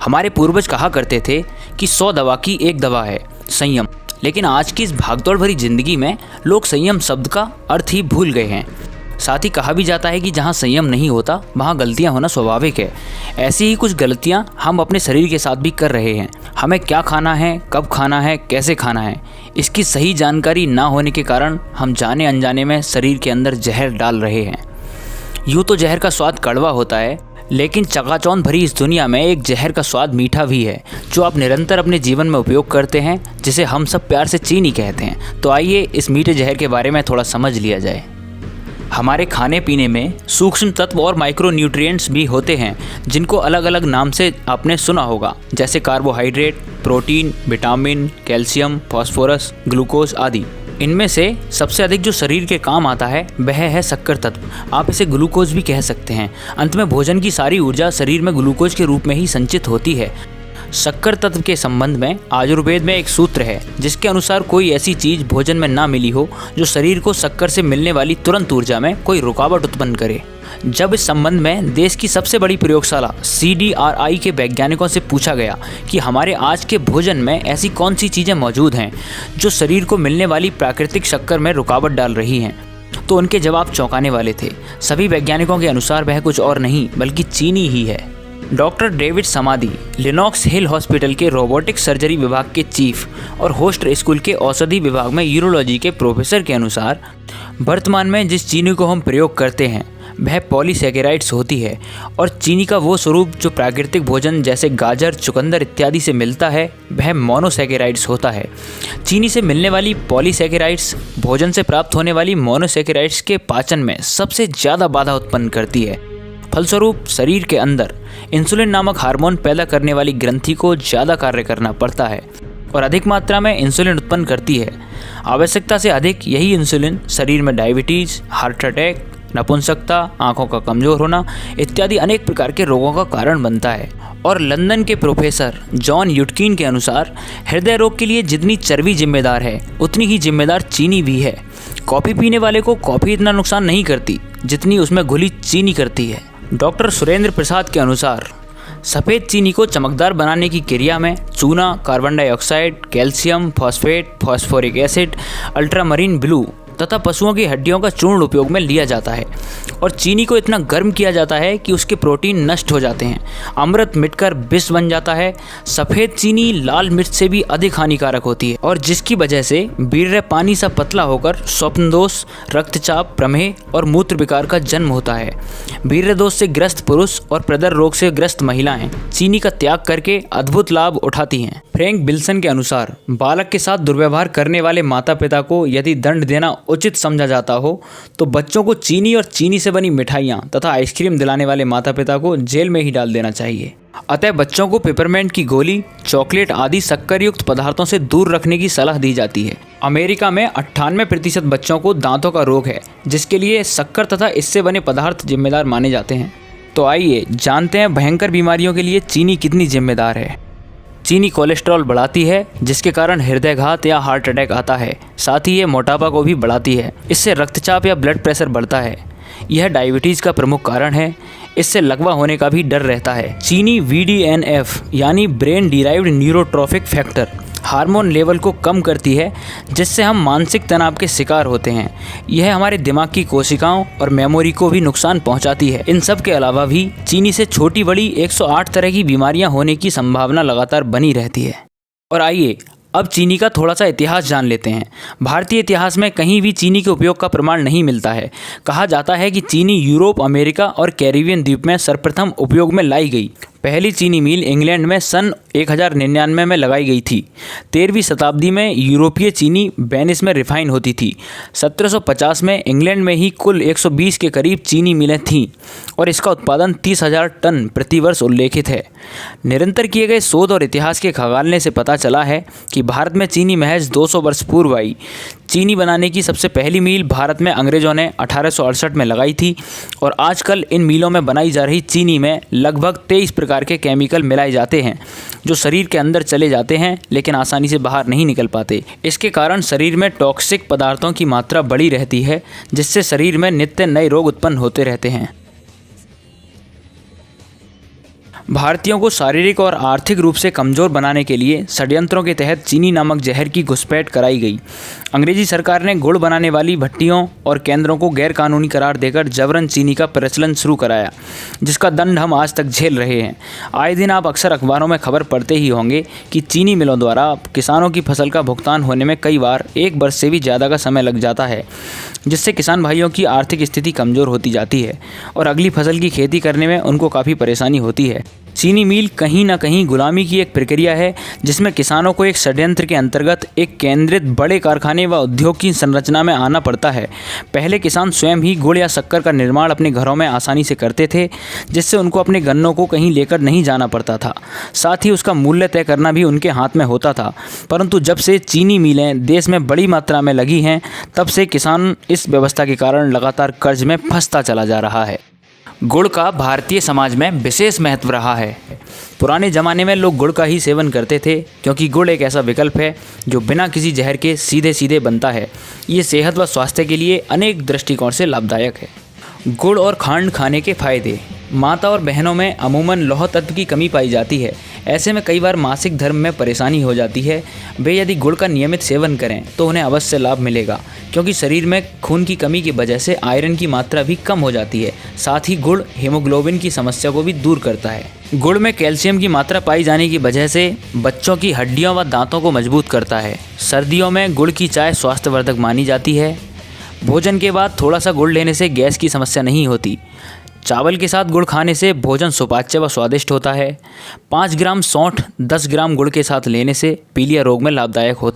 हमारे पूर्वज कहा करते थे कि 100 दवा की एक दवा है, संयम। लेकिन आज की इस भागदौड़ भरी जिंदगी में लोग संयम शब्द का अर्थ ही भूल गए हैं। साथ ही कहा भी जाता है कि जहाँ संयम नहीं होता वहाँ गलतियाँ होना स्वाभाविक है। ऐसी ही कुछ गलतियाँ हम अपने शरीर के साथ भी कर रहे हैं। हमें क्या खाना है, कब खाना है, कैसे खाना है, इसकी सही जानकारी ना होने के कारण हम जाने अनजाने में शरीर के अंदर जहर डाल रहे हैं। यूँ तो जहर का स्वाद कड़वा होता है, लेकिन चकाचौंध भरी इस दुनिया में एक जहर का स्वाद मीठा भी है, जो आप निरंतर अपने जीवन में उपयोग करते हैं, जिसे हम सब प्यार से चीनी कहते हैं। तो आइए इस मीठे जहर के बारे में थोड़ा समझ लिया जाए। हमारे खाने पीने में सूक्ष्म तत्व और माइक्रो न्यूट्रिएंट्स भी होते हैं, जिनको अलग अलग नाम से आपने सुना होगा, जैसे carbohydrate, protein, vitamin, calcium, phosphorus, glucose आदि। इनमें से सबसे अधिक जो शरीर के काम आता है वह है शक्कर तत्व। आप इसे ग्लूकोज भी कह सकते हैं। अंत में भोजन की सारी ऊर्जा शरीर में ग्लूकोज के रूप में ही संचित होती है। शक्कर तत्व के संबंध में आयुर्वेद में एक सूत्र है, जिसके अनुसार कोई ऐसी चीज भोजन में ना मिली हो जो शरीर को शक्कर से मिलने वाली तुरंत ऊर्जा में कोई रुकावट उत्पन्न करे। जब इस संबंध में देश की सबसे बड़ी प्रयोगशाला CDRI के वैज्ञानिकों से पूछा गया कि हमारे आज के भोजन में ऐसी कौन सी चीज़ें मौजूद हैं जो शरीर को मिलने वाली प्राकृतिक शक्कर में रुकावट डाल रही हैं, तो उनके जवाब चौंकाने वाले थे। सभी वैज्ञानिकों के अनुसार वह कुछ और नहीं बल्कि चीनी ही है। डॉक्टर डेविड समाधी लिनॉक्स हिल हॉस्पिटल के रोबोटिक सर्जरी विभाग के चीफ और होस्टर स्कूल के औषधि विभाग में यूरोलॉजी के प्रोफेसर के अनुसार वर्तमान में जिस चीनी को हम प्रयोग करते हैं वह पॉलीसैकेराइड्स होती है, और चीनी का वो स्वरूप जो प्राकृतिक भोजन जैसे गाजर, चुकंदर इत्यादि से मिलता है वह मोनोसैकेराइड्स होता है। चीनी से मिलने वाली पॉलीसैकेराइड्स भोजन से प्राप्त होने वाली मोनोसैकेराइड्स के पाचन में सबसे ज़्यादा बाधा उत्पन्न करती है। फलस्वरूप शरीर के अंदर इंसुलिन नामक हार्मोन पैदा करने वाली ग्रंथि को ज़्यादा कार्य करना पड़ता है और अधिक मात्रा में इंसुलिन उत्पन्न करती है। आवश्यकता से अधिक यही इंसुलिन शरीर में डायबिटीज़, हार्ट अटैक, नपुंसकता, आंखों का कमजोर होना इत्यादि अनेक प्रकार के रोगों का कारण बनता है। और लंदन के प्रोफेसर जॉन यूटकिन के अनुसार हृदय रोग के लिए जितनी चर्बी जिम्मेदार है उतनी ही जिम्मेदार चीनी भी है। कॉफ़ी पीने वाले को कॉफ़ी इतना नुकसान नहीं करती जितनी उसमें घुली चीनी करती है। डॉक्टर सुरेंद्र प्रसाद के अनुसार सफ़ेद चीनी को चमकदार बनाने की क्रिया में चूना, carbon dioxide, calcium, phosphate, phosphoric acid, ultramarine blue तथा पशुओं की हड्डियों का चूर्ण उपयोग में लिया जाता है। और चीनी को इतना गर्म किया जाता है कि उसके प्रोटीन नष्ट हो जाते हैं, अमृत मिटकर विष बन जाता है। सफ़ेद चीनी लाल मिर्च से भी अधिक हानिकारक होती है और जिसकी वजह से वीर्य पानी सा पतला होकर स्वप्न दोष, रक्तचाप, प्रमेह और मूत्र विकार का जन्म होता है। वीर्य दोष से ग्रस्त पुरुष और प्रदर रोग से ग्रस्त महिलाएं चीनी का त्याग करके अद्भुत लाभ उठाती हैं। फ्रैंक विल्सन के अनुसार बालक के साथ दुर्व्यवहार करने वाले माता पिता को यदि दंड देना उचित समझा जाता हो तो बच्चों को चीनी और चीनी से बनी मिठाइयाँ तथा आइसक्रीम दिलाने वाले माता पिता को जेल में ही डाल देना चाहिए। अतः बच्चों को पेपरमेंट की गोली, चॉकलेट आदि शक्कर युक्त पदार्थों से दूर रखने की सलाह दी जाती है। अमेरिका में 98% बच्चों को दांतों का रोग है, जिसके लिए शक्कर तथा इससे बने पदार्थ जिम्मेदार माने जाते हैं। तो आइए जानते हैं भयंकर बीमारियों के लिए चीनी कितनी जिम्मेदार है। चीनी कोलेस्ट्रॉल बढ़ाती है, जिसके कारण हृदयघात या हार्ट अटैक आता है। साथ ही ये मोटापा को भी बढ़ाती है। इससे रक्तचाप या ब्लड प्रेशर बढ़ता है। यह डायबिटीज़ का प्रमुख कारण है। इससे लकवा होने का भी डर रहता है। चीनी BDNF यानी brain derived neurotrophic factor hormone level को कम करती है, जिससे हम मानसिक तनाव के शिकार होते हैं। यह हमारे दिमाग की कोशिकाओं और मेमोरी को भी नुकसान पहुंचाती है। इन सब के अलावा भी चीनी से छोटी बड़ी 108 तरह की बीमारियां होने की संभावना लगातार बनी रहती है। और आइए अब चीनी का थोड़ा सा इतिहास जान लेते हैं। भारतीय इतिहास में कहीं भी चीनी के उपयोग का प्रमाण नहीं मिलता है। कहा जाता है कि चीनी यूरोप, अमेरिका और कैरिबियन द्वीप में सर्वप्रथम उपयोग में लाई गई। पहली चीनी मिल इंग्लैंड में सन 1099 में लगाई गई थी। 13वीं शताब्दी में यूरोपीय चीनी वेनिस में रिफाइन होती थी। 1750 में इंग्लैंड में ही कुल 120 के करीब चीनी मिलें थीं और इसका उत्पादन 30,000 टन प्रतिवर्ष उल्लेखित है। निरंतर किए गए शोध और इतिहास के खंगालने से पता चला है कि भारत में चीनी महज 200 वर्ष पूर्व आई। चीनी बनाने की सबसे पहली मील भारत में अंग्रेजों ने 1868 में लगाई थी और आजकल इन मीलों में बनाई जा रही चीनी में लगभग 23 प्रकार के केमिकल मिलाए जाते हैं, जो शरीर के अंदर चले जाते हैं लेकिन आसानी से बाहर नहीं निकल पाते। इसके कारण शरीर में टॉक्सिक पदार्थों की मात्रा बढ़ी रहती है, जिससे शरीर में नित्य नए रोग उत्पन्न होते रहते हैं। भारतीयों को शारीरिक और आर्थिक रूप से कमज़ोर बनाने के लिए षड्यंत्रों के तहत चीनी नामक जहर की घुसपैठ कराई गई। अंग्रेजी सरकार ने गुड़ बनाने वाली भट्टियों और केंद्रों को गैरकानूनी करार देकर जबरन चीनी का प्रचलन शुरू कराया, जिसका दंड हम आज तक झेल रहे हैं। आए दिन आप अक्सर अखबारों में खबर पढ़ते ही होंगे कि चीनी मिलों द्वारा किसानों की फसल का भुगतान होने में कई बार 1 वर्ष से भी ज़्यादा का समय लग जाता है, जिससे किसान भाइयों की आर्थिक स्थिति कमज़ोर होती जाती है और अगली फसल की खेती करने में उनको काफ़ी परेशानी होती है। चीनी मिल कहीं ना कहीं गुलामी की एक प्रक्रिया है, जिसमें किसानों को एक षड्यंत्र के अंतर्गत एक केंद्रित बड़े कारखाने व उद्योग की संरचना में आना पड़ता है। पहले किसान स्वयं ही गुड़ या शक्कर का निर्माण अपने घरों में आसानी से करते थे, जिससे उनको अपने गन्नों को कहीं लेकर नहीं जाना पड़ता था। साथ ही उसका मूल्य तय करना भी उनके हाथ में होता था। परंतु जब से चीनी मिलें देश में बड़ी मात्रा में लगी हैं, तब से किसान इस व्यवस्था के कारण लगातार कर्ज में फंसता चला जा रहा है। गुड़ का भारतीय समाज में विशेष महत्व रहा है। पुराने ज़माने में लोग गुड़ का ही सेवन करते थे, क्योंकि गुड़ एक ऐसा विकल्प है जो बिना किसी जहर के सीधे सीधे बनता है। ये सेहत व स्वास्थ्य के लिए अनेक दृष्टिकोण से लाभदायक है। गुड़ और खांड खाने के फायदे। माता और बहनों में अमूमन लौह तत्व की कमी पाई जाती है। ऐसे में कई बार मासिक धर्म में परेशानी हो जाती है। वे यदि गुड़ का नियमित सेवन करें तो उन्हें अवश्य लाभ मिलेगा, क्योंकि शरीर में खून की कमी की वजह से आयरन की मात्रा भी कम हो जाती है। साथ ही गुड़ हीमोग्लोबिन की समस्या को भी दूर करता है। गुड़ में कैल्शियम की मात्रा पाई जाने की वजह से बच्चों की हड्डियों व दांतों को मजबूत करता है। सर्दियों में गुड़ की चाय स्वास्थ्यवर्धक मानी जाती है। भोजन के बाद थोड़ा सा गुड़ लेने से गैस की समस्या नहीं होती। चावल के साथ गुड़ खाने से भोजन सुपाच्य व स्वादिष्ट होता है। 5 ग्राम सौंठ 10 ग्राम गुड़ के साथ लेने से पीलिया रोग में लाभदायक होता है।